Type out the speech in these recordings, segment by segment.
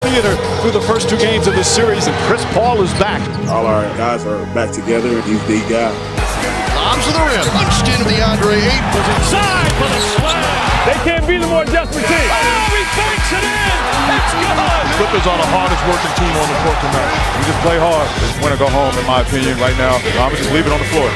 theater through the first 2 games of this series, and Chris Paul is back. All our guys are back together, and he's the guy. Arms to the rim. Punched in DeAndre Ayton. Was inside for the slam. They can't be the more desperate team. Oh, he banks it in. It's good. Clippers are the hardest working team on the court tonight. We just play hard. Just win or go home, in my opinion, right now. I'm going to just leave it on the floor.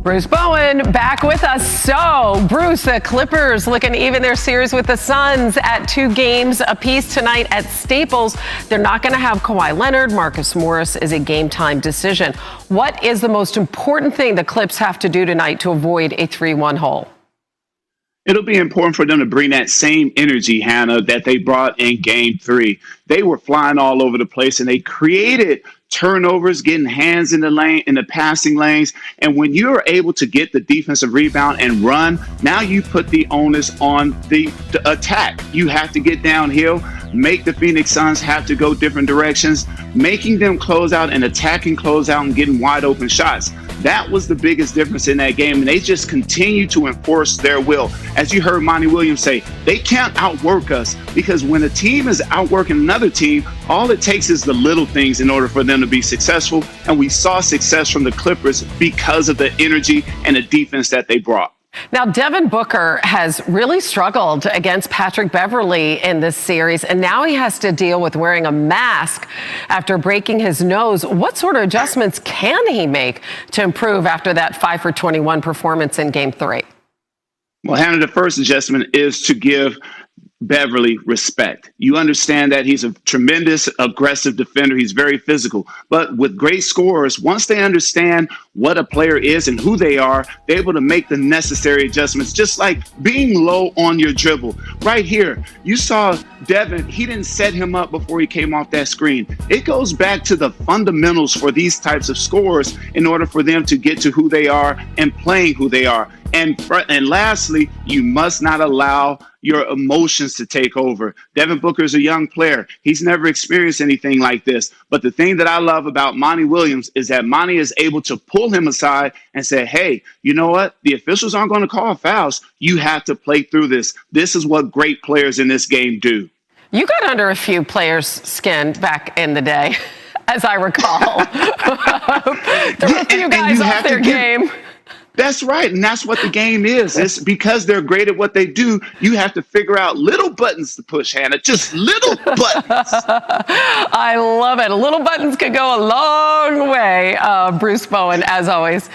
Bruce Bowen back with us. So, Bruce, the Clippers looking to even their series with the Suns at 2 games apiece tonight at Staples. They're not going to have Kawhi Leonard. Marcus Morris is a game-time decision. What is the most important thing the Clips have to do tonight to avoid a 3-1 hole? It'll be important for them to bring that same energy, Hannah, that they brought in Game 3. They were flying all over the place, and they created turnovers, getting hands in the lane, in the passing lanes. And when you're able to get the defensive rebound and run, now you put the onus on the attack. You have to get downhill, make the Phoenix Suns have to go different directions, making them close out and attacking close out and getting wide open shots. That was the biggest difference in that game, and they just continue to enforce their will. As you heard Monty Williams say, they can't outwork us, because when a team is outworking another team, all it takes is the little things in order for them to be successful, and we saw success from the Clippers because of the energy and the defense that they brought. Now, Devin Booker has really struggled against Patrick Beverley in this series, and now he has to deal with wearing a mask after breaking his nose. What sort of adjustments can he make to improve after that 5 for 21 performance in Game 3? Well, Hannah, the first adjustment is to give Beverley respect. You understand that he's a tremendous aggressive defender. He's very physical. But with great scorers, once they understand what a player is and who they are, they're able to make the necessary adjustments, just like being low on your dribble. Right here, you saw Devin, he didn't set him up before he came off that screen. It goes back to the fundamentals for these types of scorers in order for them to get to who they are and playing who they are. And lastly, you must not allow your emotions to take over. Devin Booker is a young player. He's never experienced anything like this. But the thing that I love about Monty Williams is that Monty is able to pull him aside and say, hey, you know what? The officials aren't going to call fouls. You have to play through this. This is what great players in this game do. You got under a few players' skin back in the day, as I recall. There were a few guys off their game. That's right. And that's what the game is. It's because they're great at what they do. You have to figure out little buttons to push, Hannah. Just little buttons. I love it. Little buttons could go a long way. Bruce Bowen, as always.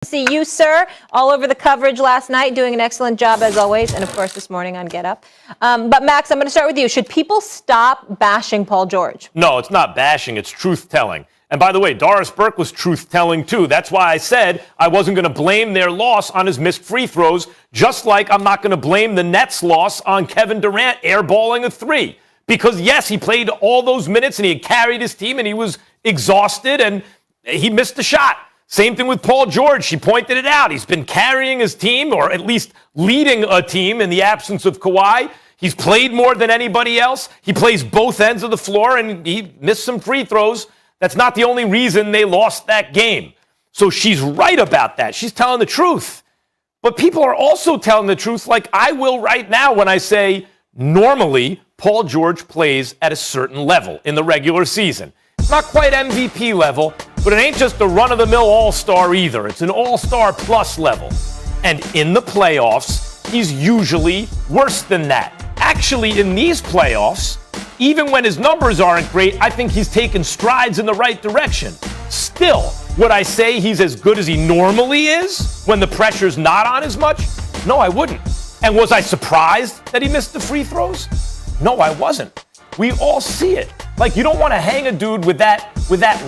See you, sir, all over the coverage last night, doing an excellent job as always, and of course this morning on Get Up. But Max, I'm going to start with you. Should people stop bashing Paul George? No, it's not bashing. It's truth-telling. And by the way, Doris Burke was truth-telling too. That's why I said I wasn't going to blame their loss on his missed free throws, just like I'm not going to blame the Nets' loss on Kevin Durant airballing a 3. Because, yes, he played all those minutes and he had carried his team and he was exhausted and he missed the shot. Same thing with Paul George. She pointed it out. He's been carrying his team, or at least leading a team in the absence of Kawhi. He's played more than anybody else. He plays both ends of the floor and he missed some free throws. That's not the only reason they lost that game. So she's right about that. She's telling the truth. But people are also telling the truth, like I will right now when I say normally Paul George plays at a certain level in the regular season. Not quite MVP level, but it ain't just a run-of-the-mill all-star either. It's an all-star plus level. And in the playoffs, he's usually worse than that. Actually, in these playoffs, even when his numbers aren't great, I think he's taken strides in the right direction. Still, would I say he's as good as he normally is when the pressure's not on as much? No, I wouldn't. And was I surprised that he missed the free throws? No, I wasn't. We all see it. Like, you don't want to hang a dude with that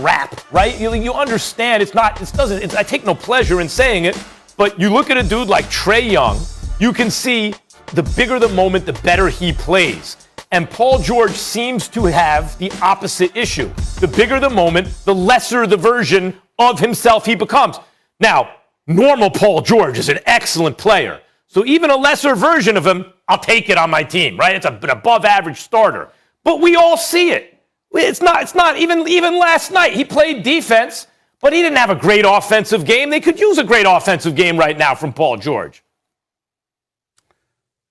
rap, right? You understand I take no pleasure in saying it, but you look at a dude like Trae Young, you can see the bigger the moment, the better he plays. And Paul George seems to have the opposite issue. The bigger the moment, the lesser the version of himself he becomes. Now, normal Paul George is an excellent player. So even a lesser version of him, I'll take it on my team, right? It's an above average starter. But we all see it. It's not even last night. He played defense, but he didn't have a great offensive game. They could use a great offensive game right now from Paul George.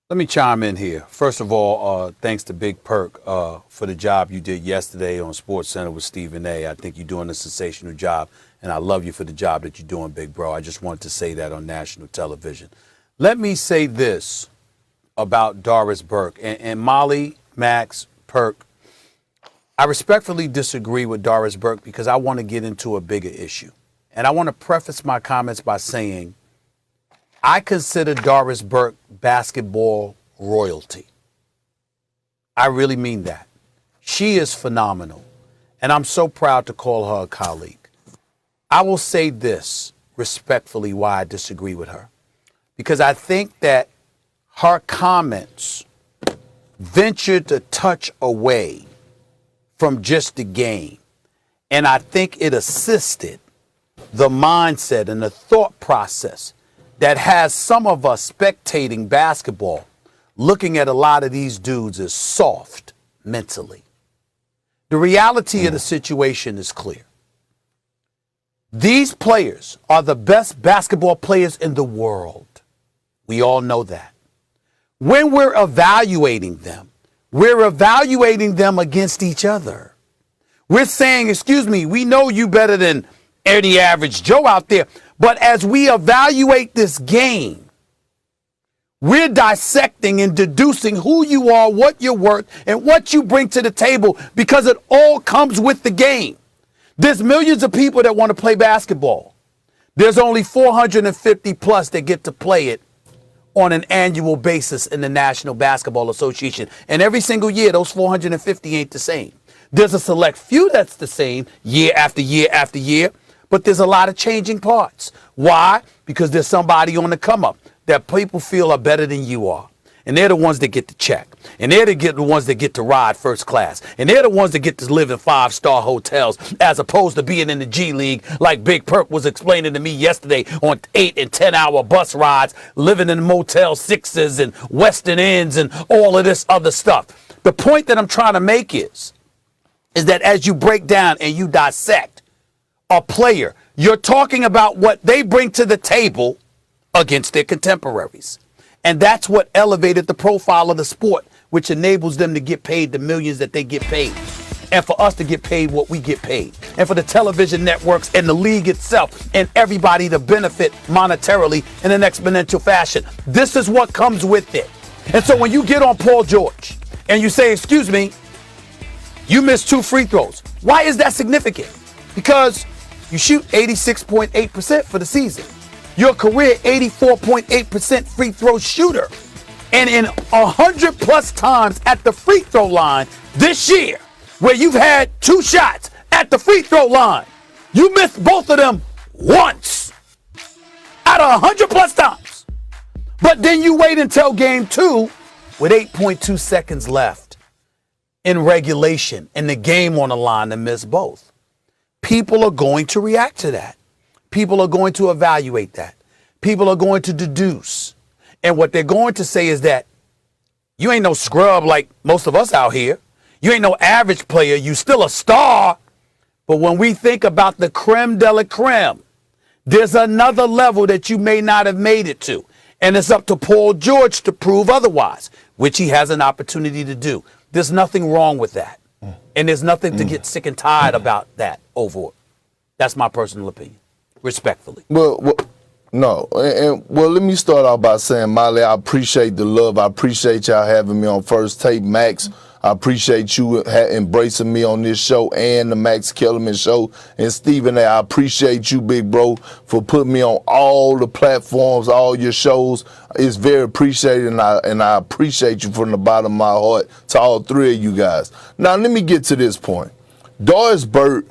Let me chime in here. First of all, thanks to Big Perk for the job you did yesterday on SportsCenter with Stephen A. I think you're doing a sensational job, and I love you for the job that you're doing, big bro. I just wanted to say that on national television. Let me say this about Doris Burke. And Molly, Max, Perk, I respectfully disagree with Doris Burke because I want to get into a bigger issue. And I want to preface my comments by saying I consider Doris Burke basketball royalty. I really mean that. She is phenomenal, and I'm so proud to call her a colleague. I will say this respectfully why I disagree with her, because I think that her comments ventured a touch away from just the game, and I think it assisted the mindset and the thought process that has some of us spectating basketball looking at a lot of these dudes as soft mentally. The reality of the situation is clear. These players are the best basketball players in the world. We all know that. When we're evaluating them against each other. We're saying, excuse me, we know you better than any average Joe out there. But as we evaluate this game, we're dissecting and deducing who you are, what you're worth, and what you bring to the table because it all comes with the game. There's millions of people that want to play basketball. There's only 450 plus that get to play it on an annual basis in the National Basketball Association. And every single year, those 450 ain't the same. There's a select few that's the same year after year after year. But there's a lot of changing parts. Why? Because there's somebody on the come up that people feel are better than you are. And they're the ones that get the check. And they're the ones that get to ride first class. And they're the ones that get to live in 5-star hotels as opposed to being in the G League like Big Perk was explaining to me yesterday on 8 and 10-hour bus rides, living in Motel 6s and Western Inns and all of this other stuff. The point that I'm trying to make is that as you break down and you dissect a player, you're talking about what they bring to the table against their contemporaries. And that's what elevated the profile of the sport, which enables them to get paid the millions that they get paid. And for us to get paid what we get paid. And for the television networks and the league itself and everybody to benefit monetarily in an exponential fashion. This is what comes with it. And so when you get on Paul George and you say, excuse me, you missed 2 free throws. Why is that significant? Because you shoot 86.8% for the season. Your career 84.8% free throw shooter. And in 100 plus times at the free throw line this year, where you've had 2 shots at the free throw line, you missed both of them once out of 100 plus times. But then you wait until game 2 with 8.2 seconds left in regulation and the game on the line to miss both. People are going to react to that. People are going to evaluate that. People are going to deduce. And what they're going to say is that you ain't no scrub like most of us out here. You ain't no average player. You still a star. But when we think about the creme de la creme, there's another level that you may not have made it to. And it's up to Paul George to prove otherwise, which he has an opportunity to do. There's nothing wrong with that. And there's nothing to get sick and tired about that over. That's my personal opinion, respectfully. Well, no. Well, let me start off by saying, Molly, I appreciate the love. I appreciate y'all having me on First Take. Max, I appreciate you embracing me on this show and the Max Kellerman show. And Stephen A., I appreciate you, big bro, for putting me on all the platforms, all your shows. It's very appreciated, and I appreciate you from the bottom of my heart to all 3 of you guys. Now, let me get to this point. Doris Burke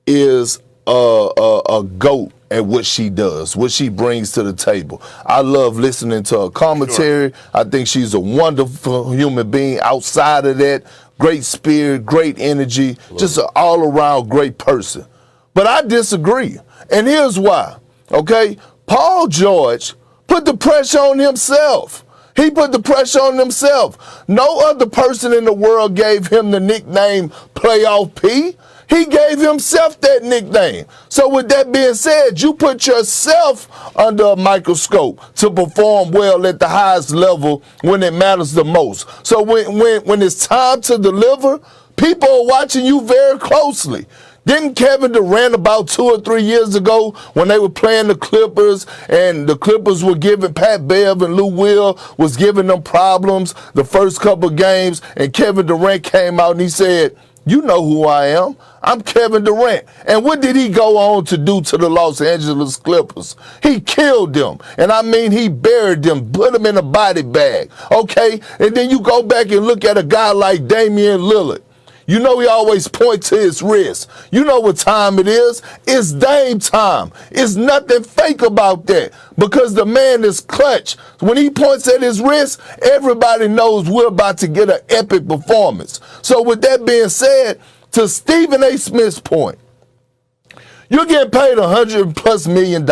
is a GOAT at what she does, what she brings to the table. I love listening to her commentary. Sure. I think she's a wonderful human being. Outside of that, great spirit, great energy, just an all-around great person. But I disagree, and here's why, okay? Paul George put the pressure on himself. He put the pressure on himself. No other person in the world gave him the nickname Playoff P. He gave himself that nickname. So with that being said, you put yourself under a microscope to perform well at the highest level when it matters the most. So when it's time to deliver, people are watching you very closely. Didn't Kevin Durant about 2 or 3 years ago when they were playing the Clippers and the Clippers were giving Pat Bev and Lou Will was giving them problems the first couple of games, and Kevin Durant came out and he said, you know who I am. I'm Kevin Durant. And what did he go on to do to the Los Angeles Clippers? He killed them. And I mean, he buried them, put them in a body bag. Okay? And then you go back and look at a guy like Damian Lillard. You know he always points to his wrist. You know what time it is. It's Dame time. It's nothing fake about that because the man is clutch. When he points at his wrist, everybody knows we're about to get an epic performance. So with that being said, to Stephen A. Smith's point, you're getting paid $100+ million,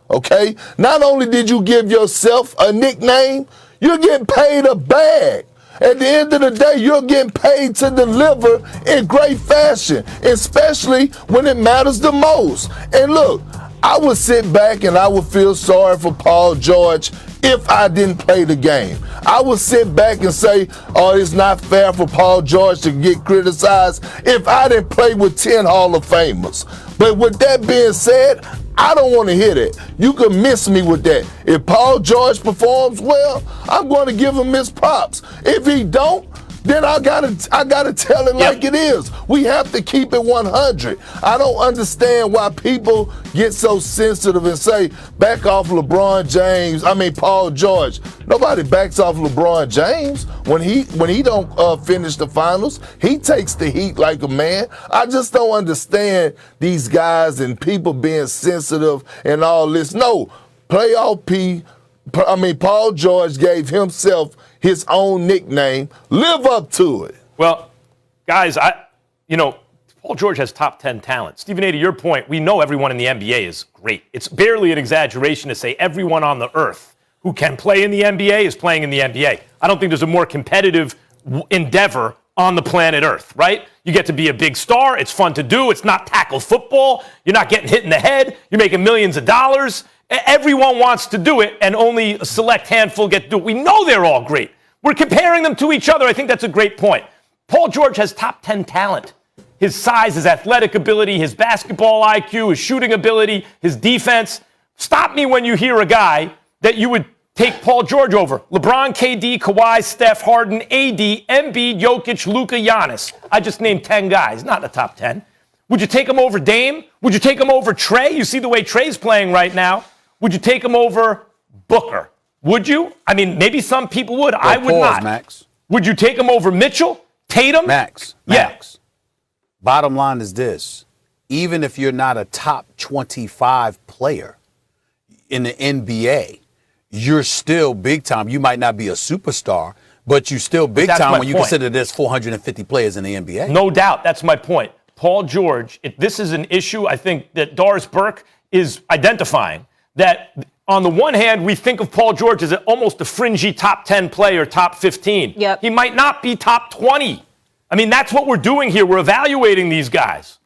okay? Not only did you give yourself a nickname, you're getting paid a bag. At the end of the day, you're getting paid to deliver in great fashion, especially when it matters the most. And look, I would sit back and I would feel sorry for Paul George if I didn't play the game. I would sit back and say, oh, it's not fair for Paul George to get criticized if I didn't play with 10 Hall of Famers. But with that being said, I don't want to hear that. You can miss me with that. If Paul George performs well, I'm going to give him his props. If he don't, then I gotta tell it like it is. We have to keep it 100. I don't understand why people get so sensitive and say, back off Paul George. Nobody backs off LeBron James. When he don't finish the finals, he takes the heat like a man. I just don't understand these guys and people being sensitive and all this. No, Paul George gave himself his own nickname. Live up to it. Well, guys, Paul George has top 10 talent. Stephen A., to your point, we know everyone in the NBA is great. It's barely an exaggeration to say everyone on the earth who can play in the NBA is playing in the NBA. I don't think there's a more competitive endeavor on the planet Earth, right? You get to be a big star. It's fun to do. It's not tackle football. You're not getting hit in the head. You're making millions of dollars. Everyone wants to do it, and only a select handful get to do it. We know they're all great. We're comparing them to each other. I think that's a great point. Paul George has top 10 talent. His size, his athletic ability, his basketball IQ, his shooting ability, his defense. Stop me when you hear a guy that you would take Paul George over. LeBron, KD, Kawhi, Steph, Harden, AD, Embiid, Jokic, Luka, Giannis. I just named 10 guys, not in the top 10. Would you take him over Dame? Would you take him over Trey? You see the way Trey's playing right now. Would you take him over Booker? Would you? I mean, maybe some people would. I would not. Max. Would you take him over Mitchell? Tatum? Max. Bottom line is this. Even if you're not a top 25 player in the NBA, you're still big time. You might not be a superstar, but you're still big time when you consider there's 450 players in the NBA. No doubt. That's my point. Paul George, this is an issue I think that Doris Burke is identifying. That on the one hand, we think of Paul George as almost a fringy top 10 player, top 15. Yep. He might not be top 20. I mean, that's what we're doing here. We're evaluating these guys.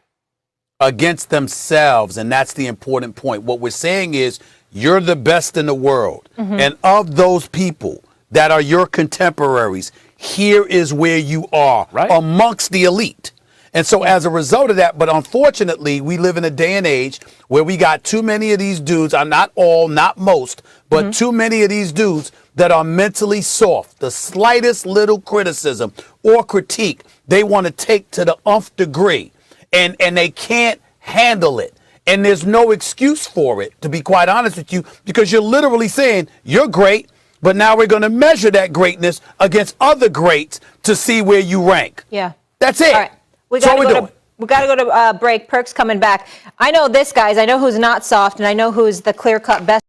Against themselves, and that's the important point. What we're saying is you're the best in the world. Mm-hmm. And of those people that are your contemporaries, here is where you are, right, amongst the elite. And so as a result of that, but unfortunately, we live in a day and age where we got too many of these dudes, not all, not most, but too many of these dudes that are mentally soft. The slightest little criticism or critique, they want to take to the nth degree, and they can't handle it. And there's no excuse for it, to be quite honest with you, because you're literally saying you're great, but now we're going to measure that greatness against other greats to see where you rank. Yeah. That's it. All right. We got to go to break. Perk's coming back. I know this, guys. I know who's not soft, and I know who's the clear-cut best.